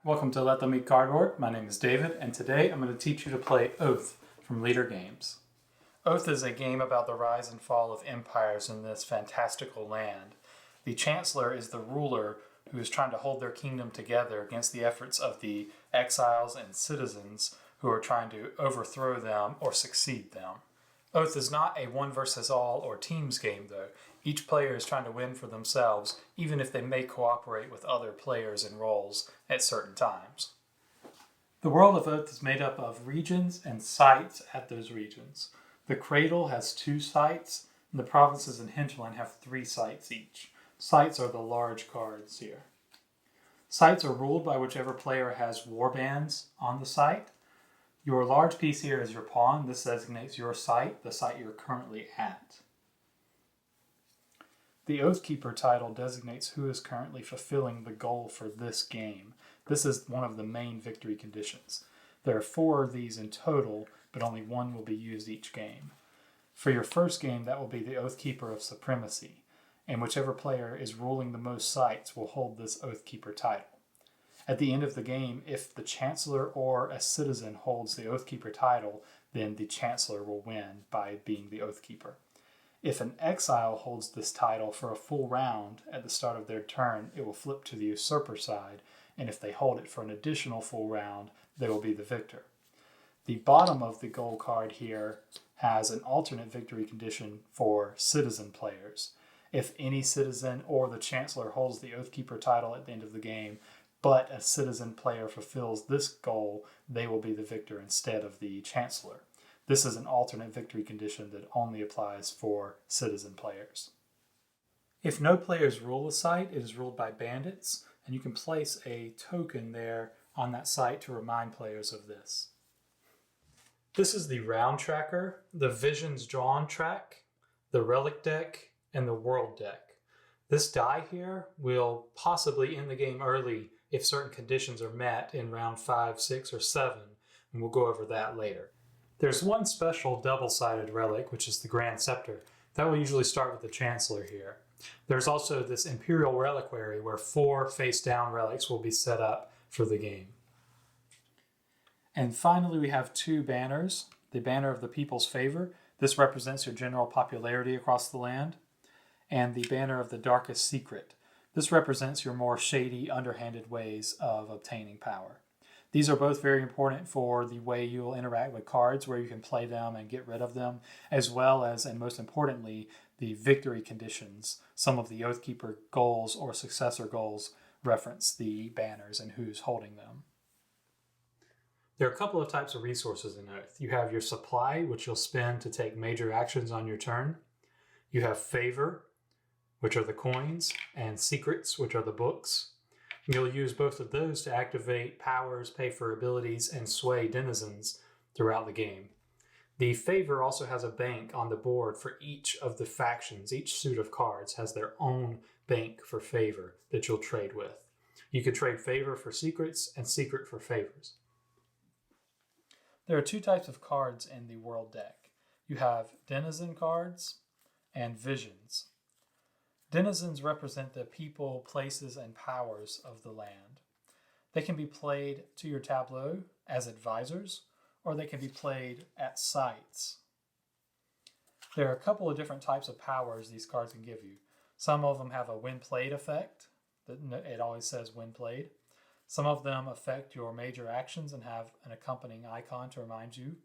Welcome to Let Them Eat Cardboard. My name is David, and today I'm going to teach you to play Oath from Leader Games. Oath is a game about the rise and fall of empires in this fantastical land. The Chancellor is the ruler who is trying to hold their kingdom together against the efforts of the exiles and citizens who are trying to overthrow them or succeed them. Oath is not a one versus all or teams game though. Each player is trying to win for themselves, even if they may cooperate with other players and roles at certain times. The world of Oath is made up of regions and sites at those regions. The Cradle has 2 sites, and the provinces and hinterland have 3 sites each. Sites are the large cards here. Sites are ruled by whichever player has warbands on the site. Your large piece here is your pawn. This designates your site, the site you're currently at. The Oathkeeper title designates who is currently fulfilling the goal for this game. This is one of the main victory conditions. There are 4 of these in total, but only 1 will be used each game. For your first game, that will be the Oathkeeper of Supremacy, and whichever player is ruling the most sites will hold this Oathkeeper title. At the end of the game, if the Chancellor or a citizen holds the Oathkeeper title, then the Chancellor will win by being the Oathkeeper. If an exile holds this title for a full round at the start of their turn, it will flip to the usurper side, and if they hold it for an additional full round, they will be the victor. The bottom of the goal card here has an alternate victory condition for citizen players. If any citizen or the Chancellor holds the Oathkeeper title at the end of the game, but a citizen player fulfills this goal, they will be the victor instead of the Chancellor. This is an alternate victory condition that only applies for citizen players. If no players rule a site, it is ruled by bandits, and you can place a token there on that site to remind players of this. This is the round tracker, the visions drawn track, the relic deck, and the world deck. This die here will possibly end the game early if certain conditions are met in round 5, 6, or 7, and we'll go over that later. There's one special double-sided relic, which is the Grand Scepter. That will usually start with the Chancellor here. There's also this Imperial Reliquary where 4 face-down relics will be set up for the game. And finally, we have 2 banners. The Banner of the People's Favor. This represents your general popularity across the land. And the Banner of the Darkest Secret. This represents your more shady, underhanded ways of obtaining power. These are both very important for the way you will interact with cards, where you can play them and get rid of them, as well as, and most importantly, the victory conditions. Some of the Oathkeeper goals or successor goals reference the banners and who's holding them. There are a couple of types of resources in Oath. You have your supply, which you'll spend to take major actions on your turn. You have favor, which are the coins, and secrets, which are the books. You'll use both of those to activate powers, pay for abilities, and sway denizens throughout the game. The favor also has a bank on the board for each of the factions. Each suit of cards has their own bank for favor that you'll trade with. You could trade favor for secrets and secret for favors. There are 2 types of cards in the world deck. You have denizen cards and visions. Denizens represent the people, places, and powers of the land. They can be played to your tableau as advisors, or they can be played at sites. There are a couple of different types of powers these cards can give you. Some of them have a when played effect. It always says when played. Some of them affect your major actions and have an accompanying icon to remind you.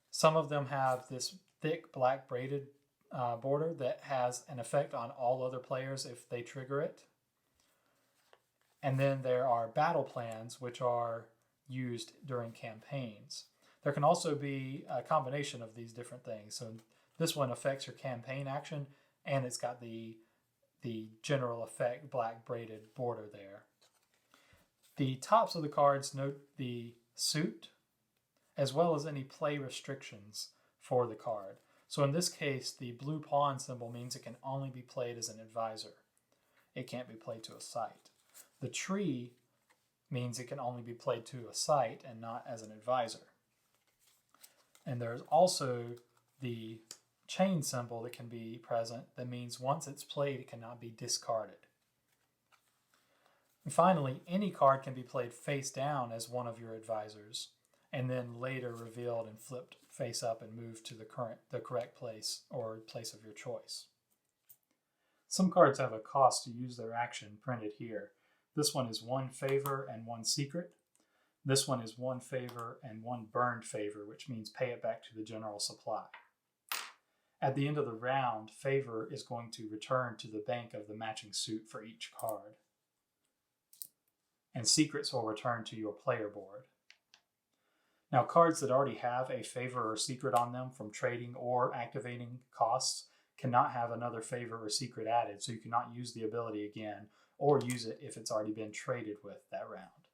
Some of them have this thick black braided border that has an effect on all other players if they trigger it. And then there are battle plans, which are used during campaigns. There can also be a combination of these different things. So this one affects your campaign action, and it's got the general effect black braided border there. The tops of the cards note the suit, as well as any play restrictions for the card. So in this case, the blue pawn symbol means it can only be played as an advisor. It can't be played to a site. The tree means it can only be played to a site and not as an advisor. And there's also the chain symbol that can be present that means once it's played, it cannot be discarded. And finally, any card can be played face down as one of your advisors, and then later revealed and flipped face up and moved to the correct place or place of your choice. Some cards have a cost to use their action printed here. This one is 1 favor and 1 secret. This one is 1 favor and 1 burned favor, which means pay it back to the general supply. At the end of the round, favor is going to return to the bank of the matching suit for each card. And secrets will return to your player board. Now, cards that already have a favor or secret on them from trading or activating costs cannot have another favor or secret added, so you cannot use the ability again or use it if it's already been traded with that round.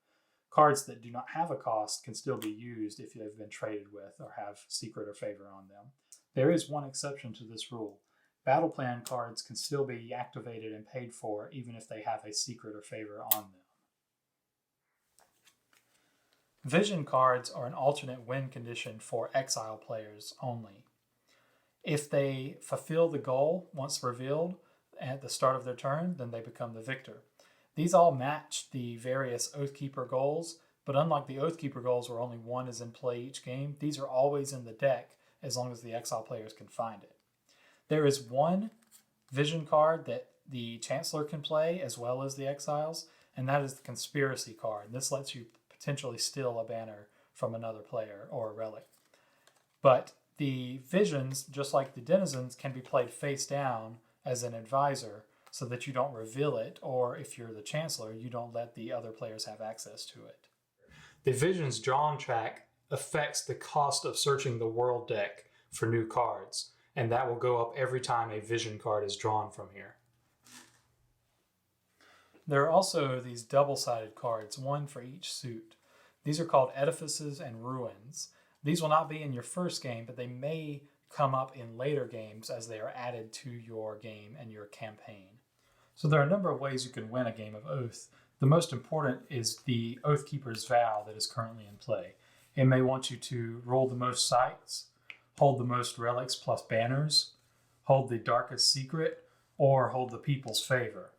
Cards that do not have a cost can still be used if they've been traded with or have secret or favor on them. There is one exception to this rule. Battle plan cards can still be activated and paid for even if they have a secret or favor on them. Vision cards are an alternate win condition for exile players only. If they fulfill the goal once revealed at the start of their turn, then they become the victor. These all match the various Oathkeeper goals, but unlike the Oathkeeper goals where only one is in play each game, these are always in the deck as long as the exile players can find it. There is one vision card that the Chancellor can play as well as the exiles, and that is the Conspiracy card. This lets you potentially steal a banner from another player or a relic. But the visions, just like the denizens, can be played face down as an advisor so that you don't reveal it, or if you're the Chancellor, you don't let the other players have access to it. The visions drawn track affects the cost of searching the world deck for new cards, and that will go up every time a vision card is drawn from here. There are also these double-sided cards, one for each suit. These are called Edifices and Ruins. These will not be in your first game, but they may come up in later games as they are added to your game and your campaign. So there are a number of ways you can win a game of Oath. The most important is the Oathkeeper's Vow that is currently in play. It may want you to roll the most sites, hold the most relics plus banners, hold the darkest secret, or hold the people's favor.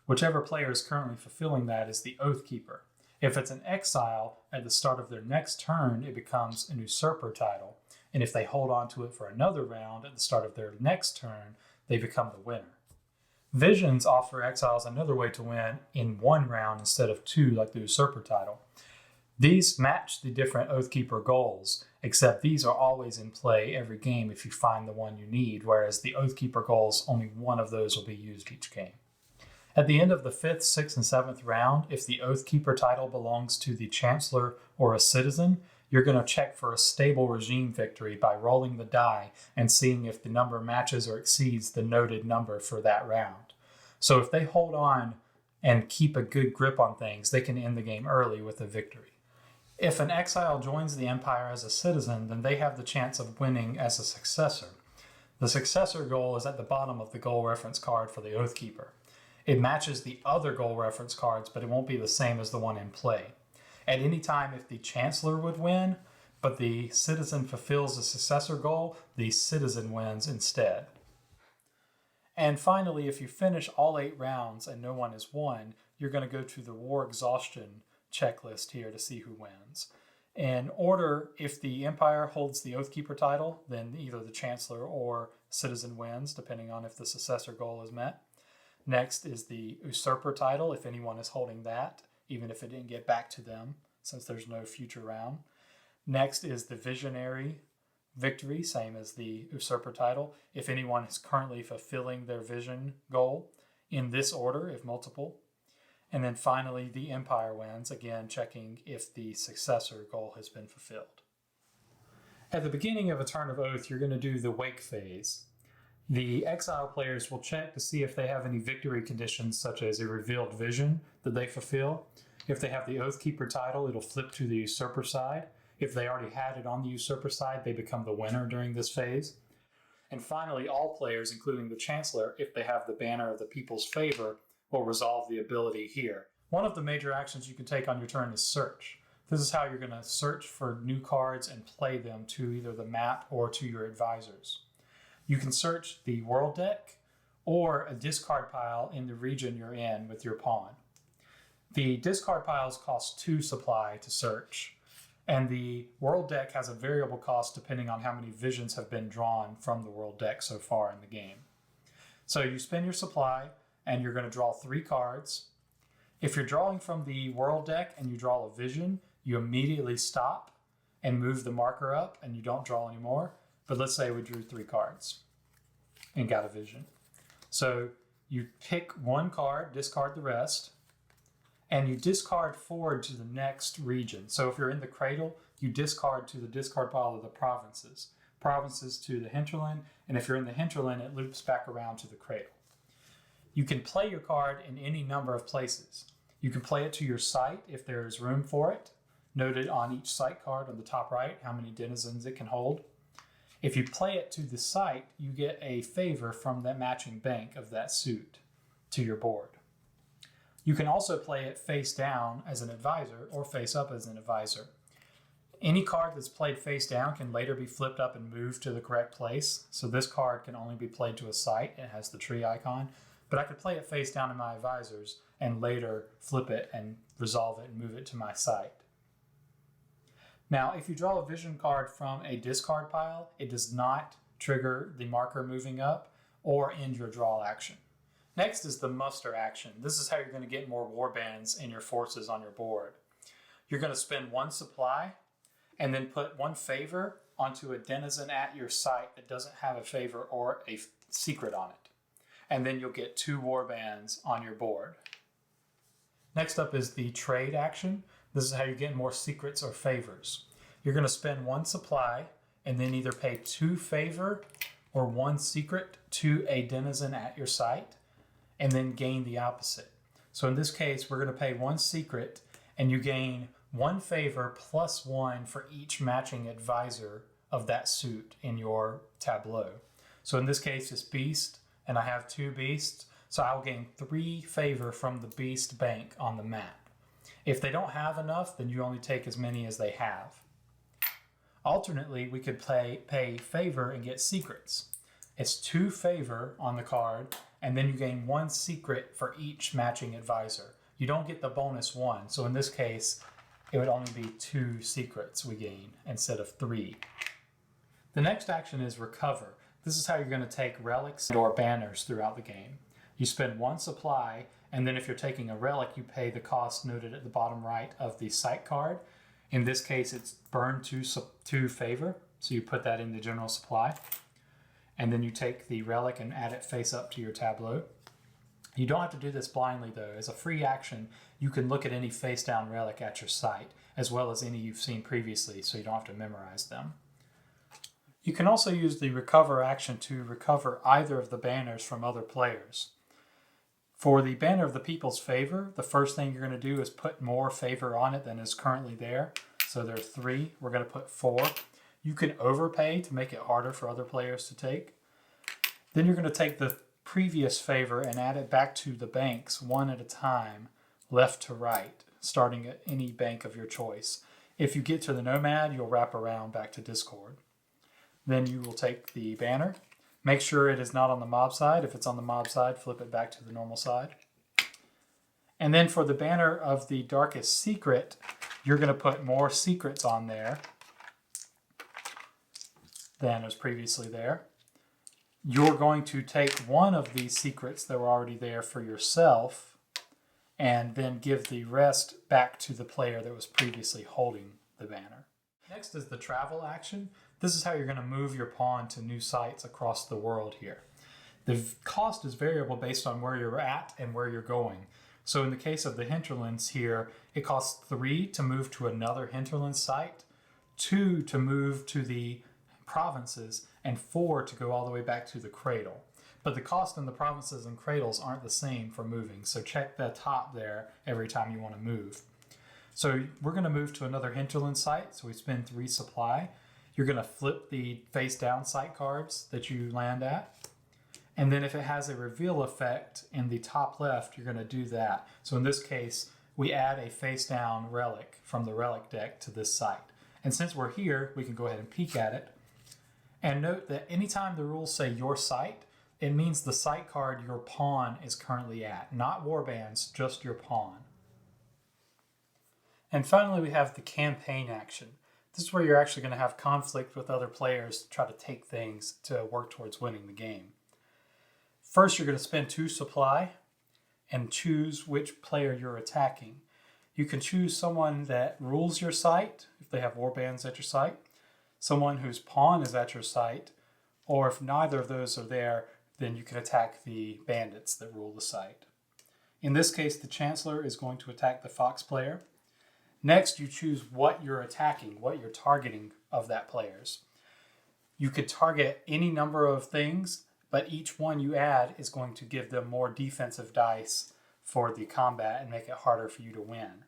Whichever player is currently fulfilling that is the Oathkeeper. If it's an exile, at the start of their next turn, it becomes an usurper title. And if they hold on to it for another round, at the start of their next turn, they become the winner. Visions offer exiles another way to win in one round instead of two, like the usurper title. These match the different Oathkeeper goals, except these are always in play every game if you find the one you need, whereas the Oathkeeper goals, only one of those will be used each game. At the end of the 5th, 6th, and 7th round, if the Oathkeeper title belongs to the Chancellor or a Citizen, you're going to check for a stable regime victory by rolling the die and seeing if the number matches or exceeds the noted number for that round. So if they hold on and keep a good grip on things, they can end the game early with a victory. If an exile joins the Empire as a citizen, then they have the chance of winning as a successor. The successor goal is at the bottom of the goal reference card for the Oathkeeper. It matches the other goal reference cards, but it won't be the same as the one in play. At any time, if the Chancellor would win, but the Citizen fulfills the successor goal, the Citizen wins instead. And finally, if you finish all 8 rounds and no one has won, you're going to go to the War Exhaustion checklist here to see who wins. In order, if the Empire holds the Oathkeeper title, then either the Chancellor or Citizen wins, depending on if the successor goal is met. Next is the Usurper title, if anyone is holding that, even if it didn't get back to them, since there's no future round. Next is the Visionary victory, same as the Usurper title, if anyone is currently fulfilling their vision goal in this order, if multiple. And then finally, the Empire wins, again checking if the successor goal has been fulfilled. At the beginning of a turn of Oath, you're going to do the Wake phase. The exile players will check to see if they have any victory conditions, such as a revealed vision that they fulfill. If they have the Oathkeeper title, it'll flip to the Usurper side. If they already had it on the Usurper side, they become the winner during this phase. And finally, all players, including the Chancellor, if they have the banner of the people's favor, will resolve the ability here. One of the major actions you can take on your turn is search. This is how you're going to search for new cards and play them to either the map or to your advisors. You can search the world deck or a discard pile in the region you're in with your pawn. The discard piles cost 2 supply to search, and the world deck has a variable cost depending on how many visions have been drawn from the world deck so far in the game. So you spend your supply, and you're going to draw 3 cards. If you're drawing from the world deck and you draw a vision, you immediately stop and move the marker up, and you don't draw anymore. But let's say we drew 3 cards and got a vision. So you pick 1 card, discard the rest, and you discard forward to the next region. So if you're in the cradle, you discard to the discard pile of the provinces. Provinces to the hinterland, and if you're in the hinterland, it loops back around to the cradle. You can play your card in any number of places. You can play it to your site if there is room for it, noted on each site card on the top right how many denizens it can hold. If you play it to the site, you get a favor from that matching bank of that suit to your board. You can also play it face down as an advisor or face up as an advisor. Any card that's played face down can later be flipped up and moved to the correct place. So this card can only be played to a site. It has the tree icon. But I could play it face down in my advisors and later flip it and resolve it and move it to my site. Now, if you draw a vision card from a discard pile, it does not trigger the marker moving up or end your draw action. Next is the muster action. This is how you're going to get more warbands in your forces on your board. You're going to spend 1 supply and then put 1 favor onto a denizen at your site that doesn't have a favor or a secret on it. And then you'll get 2 warbands on your board. Next up is the trade action. This is how you get more secrets or favors. You're going to spend 1 supply and then either pay 2 favor or 1 secret to a denizen at your site, and then gain the opposite. So in this case, we're going to pay 1 secret, and you gain 1 favor plus 1 for each matching advisor of that suit in your tableau. So in this case, it's beast, and I have 2 beasts, so I'll gain 3 favor from the beast bank on the map. If they don't have enough, then you only take as many as they have. Alternately, we could pay favor and get secrets. It's 2 favor on the card, and then you gain 1 secret for each matching advisor. You don't get the bonus 1, so in this case, it would only be 2 secrets we gain instead of 3. The next action is recover. This is how you're going to take relics or banners throughout the game. You spend 1 supply, and then if you're taking a relic, you pay the cost noted at the bottom right of the site card. In this case, it's burn 2 favor, so you put that in the general supply. And then you take the relic and add it face up to your tableau. You don't have to do this blindly though. As a free action, you can look at any face down relic at your site, as well as any you've seen previously, so you don't have to memorize them. You can also use the recover action to recover either of the banners from other players. For the banner of the people's favor, the first thing you're going to do is put more favor on it than is currently there. So there are 3. We're going to put 4. You can overpay to make it harder for other players to take. Then you're going to take the previous favor and add it back to the banks 1 at a time, left to right, starting at any bank of your choice. If you get to the nomad, you'll wrap around back to discord. Then you will take the banner. Make sure it is not on the mob side. If it's on the mob side, flip it back to the normal side. And then for the banner of the darkest secret, you're going to put more secrets on there than was previously there. You're going to take 1 of these secrets that were already there for yourself and then give the rest back to the player that was previously holding the banner. Next is the travel action. This is how you're going to move your pawn to new sites across the world here. The cost is variable based on where you're at and where you're going. So in the case of the hinterlands here, it costs 3 to move to another hinterland site, 2 to move to the provinces, and 4 to go all the way back to the cradle. But the cost in the provinces and cradles aren't the same for moving, so check the top there every time you want to move. So we're going to move to another hinterland site, so we spend 3 supply. You're going to flip the face down site cards that you land at, and then if it has a reveal effect in the top left, you're going to do that. So in this case, we add a face down relic from the relic deck to this site. And since we're here, we can go ahead and peek at it. And note that anytime the rules say your site, it means the site card your pawn is currently at. Not warbands, just your pawn. And finally, we have the campaign action. This is where you're actually going to have conflict with other players to try to take things to work towards winning the game. First, you're going to spend 2 supply and choose which player you're attacking. You can choose someone that rules your site, if they have warbands at your site, someone whose pawn is at your site, or if neither of those are there, then you can attack the bandits that rule the site. In this case, the Chancellor is going to attack the fox player. Next, you choose what you're attacking, what you're targeting of that player's. You could target any number of things, but each one you add is going to give them more defensive dice for the combat and make it harder for you to win.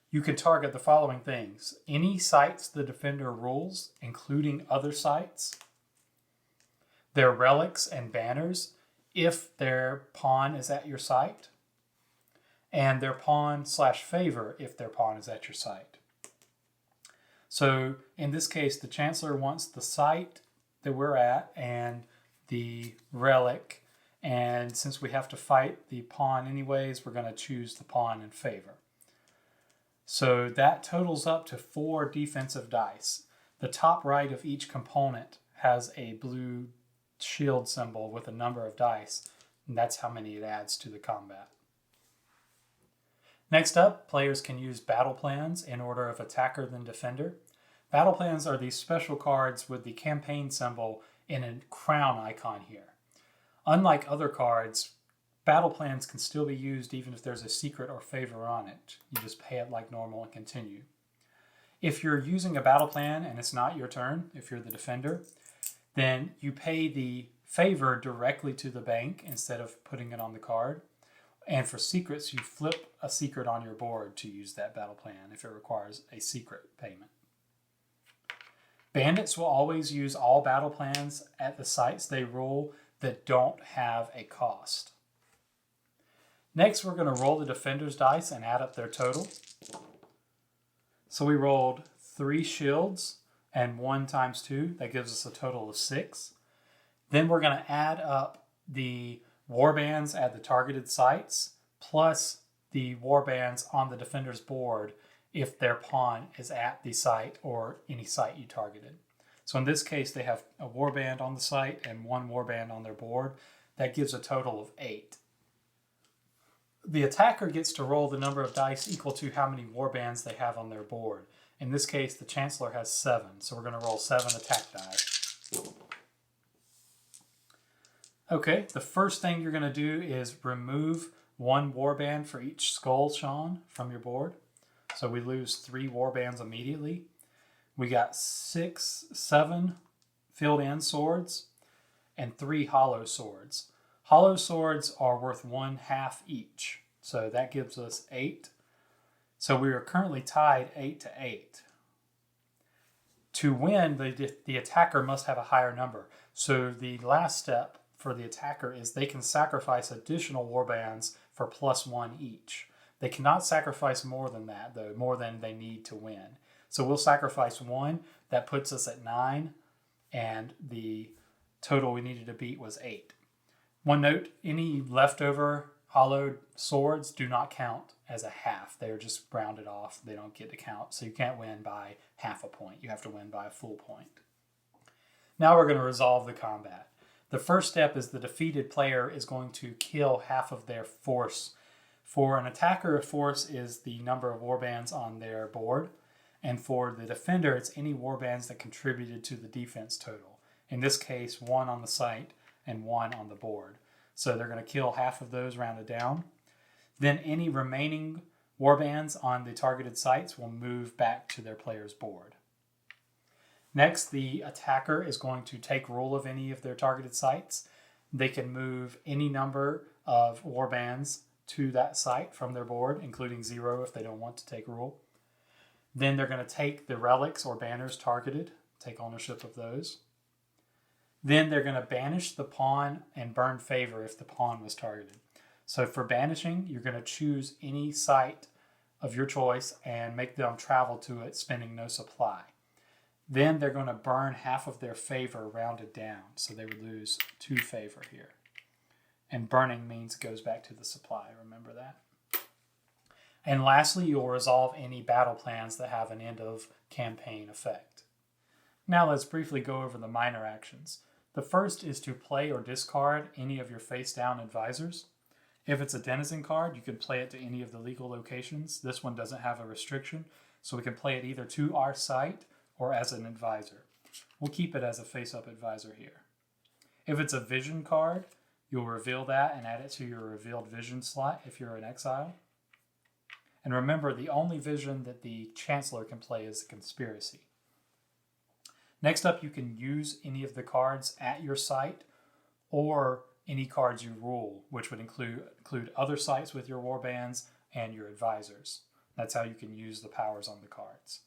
You can target the following things: any sites the defender rules, including other sites, their relics and banners, if their pawn is at your site, and their pawn/favor if their pawn is at your site. So in this case, the Chancellor wants the site that we're at and the relic, and since we have to fight the pawn anyways, we're going to choose the pawn in favor. So that totals up to 4 defensive dice. The top right of each component has a blue shield symbol with a number of dice, and that's how many it adds to the combat. Next up, players can use battle plans in order of attacker then defender. Battle plans are these special cards with the campaign symbol in a crown icon here. Unlike other cards, battle plans can still be used even if there's a secret or favor on it. You just pay it like normal and continue. If you're using a battle plan and it's not your turn, if you're the defender, then you pay the favor directly to the bank instead of putting it on the card. And for secrets, you flip a secret on your board to use that battle plan if it requires a secret payment. Bandits will always use all battle plans at the sites they rule that don't have a cost. Next, we're going to roll the defender's dice and add up their total. So we rolled 3 shields and 1 times 2. That gives us a total of 6. Then we're going to add up the warbands at the targeted sites plus the warbands on the defender's board if their pawn is at the site or any site you targeted. So in this case, they have a warband on the site and 1 warband on their board. That gives a total of 8. The attacker gets to roll the number of dice equal to how many warbands they have on their board. In this case, the Chancellor has 7, so we're going to roll 7 attack die. Okay, the first thing you're going to do is remove 1 warband for each skull shown from your board. So we lose 3 warbands immediately. We got 7 filled-in swords and 3 hollow swords. Hollow swords are worth 1/2 each, so that gives us 8. So we are currently tied 8-8. To win, the attacker must have a higher number. So the last step for the attacker is they can sacrifice additional warbands for +1 each. They cannot sacrifice more than that, though, more than they need to win. So we'll sacrifice 1. That puts us at 9, and the total we needed to beat was 8. One note, any leftover hollowed swords do not count as a half. They're just rounded off. They don't get to count. So you can't win by half a point. You have to win by a full point. Now we're going to resolve the combat. The first step is the defeated player is going to kill half of their force. For an attacker, a force is the number of warbands on their board. And for the defender, it's any warbands that contributed to the defense total. In this case, 1 on the site and 1 on the board. So they're going to kill half of those rounded down. Then any remaining warbands on the targeted sites will move back to their player's board. Next, the attacker is going to take rule of any of their targeted sites. They can move any number of warbands to that site from their board, including 0 if they don't want to take rule. Then they're going to take the relics or banners targeted, take ownership of those. Then they're going to banish the pawn and burn favor if the pawn was targeted. So for banishing, you're going to choose any site of your choice and make them travel to it, spending no supply. Then they're going to burn half of their favor rounded down, so they would lose 2 favor here. And burning means it goes back to the supply, remember that. And lastly, you'll resolve any battle plans that have an end of campaign effect. Now let's briefly go over the minor actions. The first is to play or discard any of your face down advisors. If it's a denizen card, you can play it to any of the legal locations. This one doesn't have a restriction, so we can play it either to our site or as an advisor. We'll keep it as a face-up advisor here. If it's a vision card, you'll reveal that and add it to your revealed vision slot if you're in exile. And remember, the only vision that the Chancellor can play is the conspiracy. Next up, you can use any of the cards at your site or any cards you rule, which would include other sites with your warbands and your advisors. That's how you can use the powers on the cards.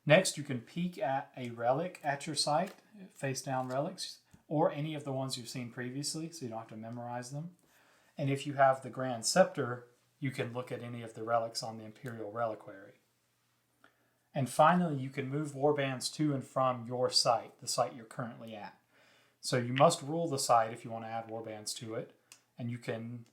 Next, you can peek at a relic at your site, face down relics, or any of the ones you've seen previously, so you don't have to memorize them. And if you have the Grand Scepter, you can look at any of the relics on the Imperial Reliquary. And finally, you can move warbands to and from your site, the site you're currently at. So you must rule the site if you want to add warbands to it, and you can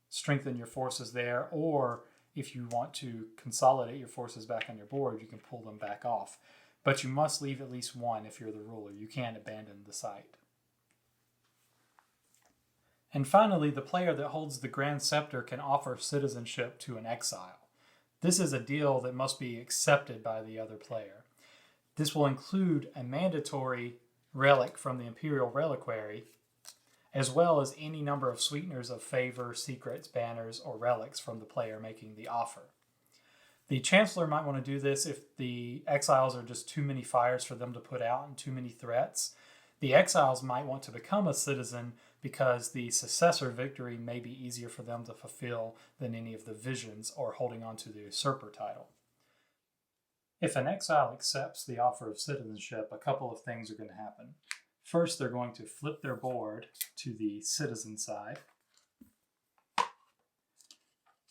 strengthen your forces there, or if you want to consolidate your forces back on your board, you can pull them back off. But you must leave at least one if you're the ruler. You can't abandon the site. And finally, the player that holds the Grand Scepter can offer citizenship to an exile. This is a deal that must be accepted by the other player. This will include a mandatory relic from the Imperial Reliquary, as well as any number of sweeteners of favor, secrets, banners, or relics from the player making the offer. The Chancellor might want to do this if the exiles are just too many fires for them to put out and too many threats. The exiles might want to become a citizen because the successor victory may be easier for them to fulfill than any of the visions or holding on to the usurper title. If an exile accepts the offer of citizenship, a couple of things are going to happen. First, they're going to flip their board to the citizen side,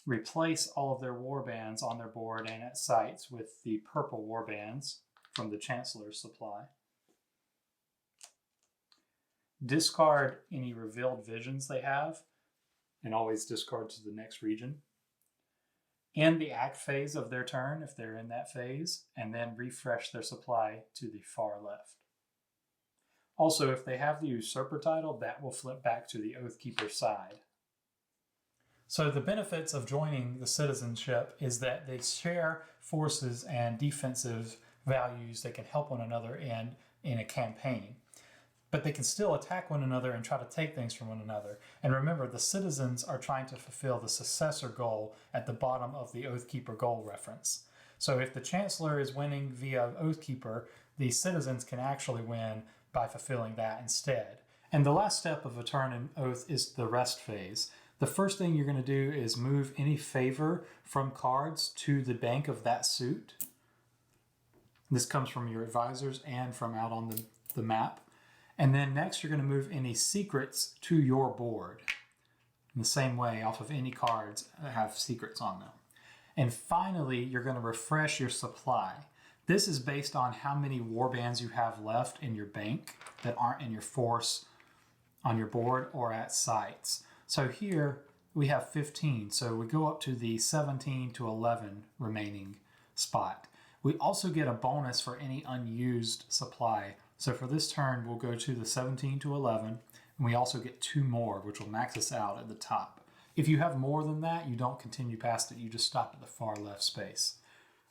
replace all of their warbands on their board and at sites with the purple warbands from the Chancellor's supply. Discard any revealed visions they have, and always discard to the next region. End the act phase of their turn if they're in that phase, and then refresh their supply to the far left. Also, if they have the usurper title, that will flip back to the Oathkeeper side. So the benefits of joining the citizenship is that they share forces and defensive values that can help one another in a campaign. But they can still attack one another and try to take things from one another. And remember, the citizens are trying to fulfill the successor goal at the bottom of the Oathkeeper goal reference. So if the Chancellor is winning via Oathkeeper, the citizens can actually win by fulfilling that instead. And the last step of a turn in Oath is the rest phase. The first thing you're going to do is move any favor from cards to the bank of that suit. This comes from your advisors and from out on the map. And then next you're going to move any secrets to your board in the same way off of any cards that have secrets on them. And finally, you're going to refresh your supply. This is based on how many warbands you have left in your bank that aren't in your force on your board or at sites. So here we have 15, so we go up to the 17 to 11 remaining spot. We also get a bonus for any unused supply. So for this turn, we'll go to the 17 to 11, and we also get 2 more, which will max us out at the top. If you have more than that, you don't continue past it, you just stop at the far left space.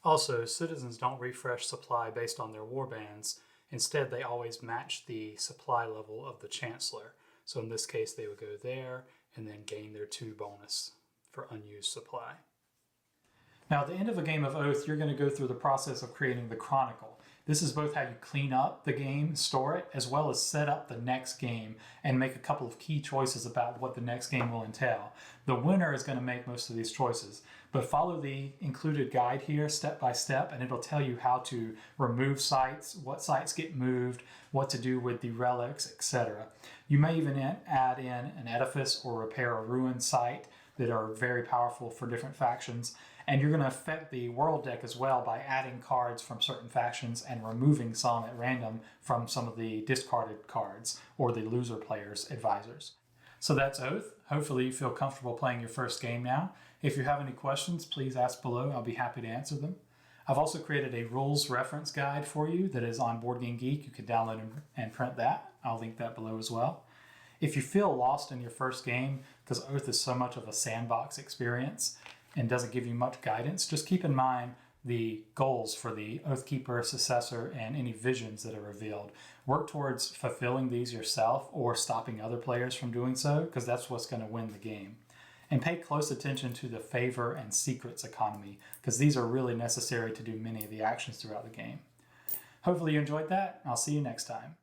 Also, citizens don't refresh supply based on their warbands. Instead, they always match the supply level of the Chancellor. So in this case, they would go there and then gain their 2 bonus for unused supply. Now, at the end of a game of Oath, you're going to go through the process of creating the Chronicle. This is both how you clean up the game, store it, as well as set up the next game and make a couple of key choices about what the next game will entail. The winner is going to make most of these choices, but follow the included guide here step by step, and it'll tell you how to remove sites, what sites get moved, what to do with the relics, etc. You may even add in an edifice or repair a ruined site that are very powerful for different factions. And you're going to affect the world deck as well by adding cards from certain factions and removing some at random from some of the discarded cards or the loser player's advisors. So that's Oath. Hopefully you feel comfortable playing your first game now. If you have any questions, please ask below. I'll be happy to answer them. I've also created a rules reference guide for you that is on BoardGameGeek. You can download and print that. I'll link that below as well. If you feel lost in your first game, because Oath is so much of a sandbox experience and doesn't give you much guidance, just keep in mind the goals for the Oathkeeper, Successor, and any visions that are revealed. Work towards fulfilling these yourself or stopping other players from doing so, because that's what's going to win the game. And pay close attention to the favor and secrets economy, because these are really necessary to do many of the actions throughout the game. Hopefully you enjoyed that. I'll see you next time.